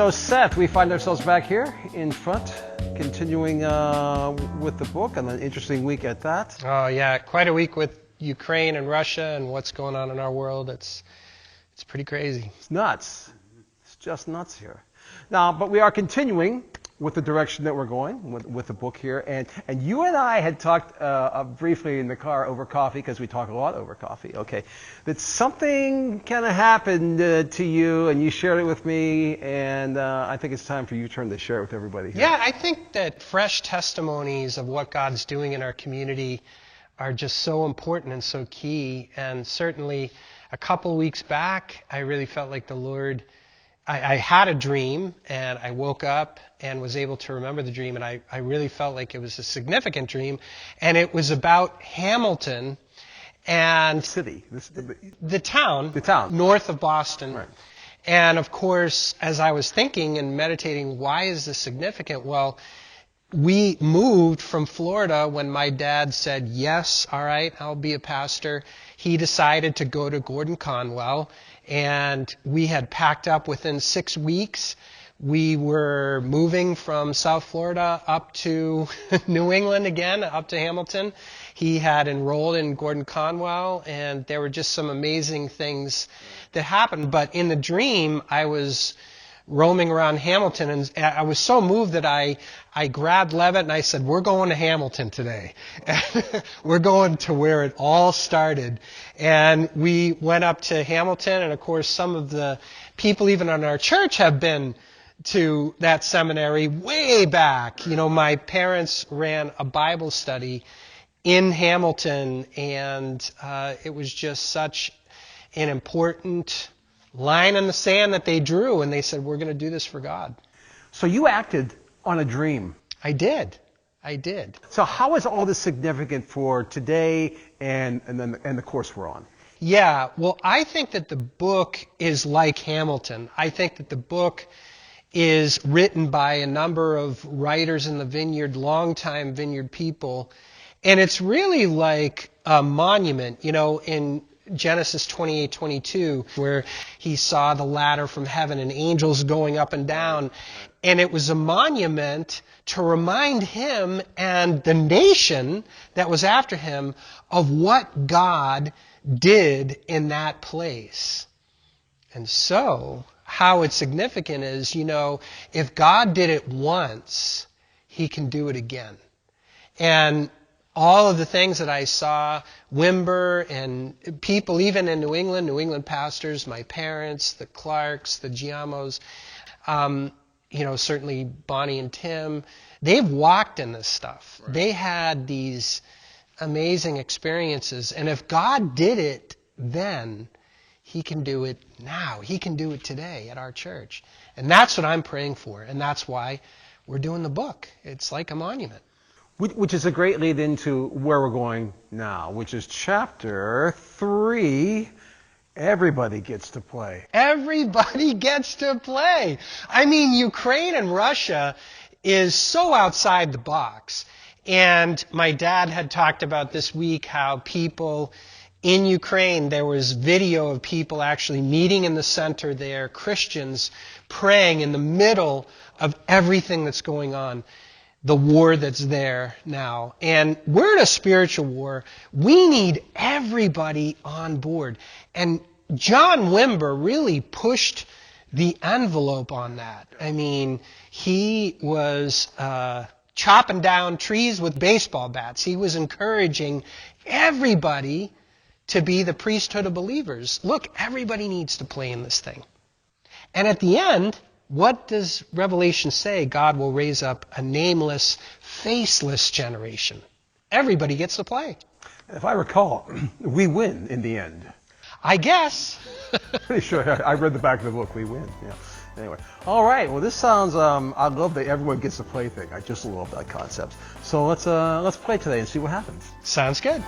So Seth, we find ourselves back here in front, continuing with the book, and an interesting week at that. Oh yeah, quite a week with Ukraine and Russia and what's going on in our world. It's pretty crazy. It's nuts. It's just nuts here. Now, but we are continuing with the direction that we're going with the book here, and you and I had talked briefly in the car over coffee, because we talk a lot over coffee. Okay, that something kind of happened to you, and you shared it with me, and I think it's time for you to share it with everybody here. Yeah, I think that fresh testimonies of what God's doing in our community are just so important and so key. And certainly, a couple weeks back, I really felt like the Lord. I had a dream, and I woke up and was able to remember the dream, and I really felt like it was a significant dream, and it was about Hamilton and City, the town north of Boston. Right. And of course, as I was thinking and meditating, why is this significant? Well, we moved from Florida when my dad said, yes, all right, I'll be a pastor. He decided to go to Gordon Conwell, and we had packed up within 6 weeks. We were moving from South Florida up to New England again, up to Hamilton. He had enrolled in Gordon Conwell, and there were just some amazing things that happened. But in the dream, I was roaming around Hamilton, and I was so moved that I grabbed Levitt and I said, we're going to Hamilton today. We're going to where it all started. And we went up to Hamilton, and of course some of the people even in our church have been to that seminary way back. You know, my parents ran a Bible study in Hamilton, and it was just such an important line in the sand that they drew, and they said, we're going to do this for God. So you acted on a dream. I did. So how is all this significant for today and the course we're on? Yeah, well, I think that the book is like Hamilton. I think that the book is written by a number of writers in the Vineyard, longtime Vineyard people, and it's really like a monument, you know, in Genesis 28:22, where he saw the ladder from heaven and angels going up and down. And it was a monument to remind him and the nation that was after him of what God did in that place. And so, how it's significant is, you know, if God did it once, he can do it again. And all of the things that I saw, Wimber and people even in New England pastors, my parents, the Clarks, the Giamos, you know, certainly Bonnie and Tim, they've walked in this stuff. Right. They had these amazing experiences. And if God did it then, he can do it now. He can do it today at our church. And that's what I'm praying for. And that's why we're doing the book. It's like a monument. Which is a great lead into where we're going now, which is chapter 3. Everybody gets to play. Everybody gets to play. I mean, Ukraine and Russia is so outside the box. And my dad had talked about this week how people in Ukraine, there was video of people actually meeting in the center there, Christians praying in the middle of everything that's going on. The war that's there now. And we're in a spiritual war. We need everybody on board. And John Wimber really pushed the envelope on that. I mean, he was chopping down trees with baseball bats. He was encouraging everybody to be the priesthood of believers. Look, everybody needs to play in this thing. And at the end, what does Revelation say? God will raise up a nameless, faceless generation. Everybody gets to play. If I recall, we win in the end. I guess. Pretty sure. I read the back of the book. We win. Yeah. Anyway. All right. Well, this sounds. I love the everyone gets to play thing. I just love that concept. So let's play today and see what happens. Sounds good.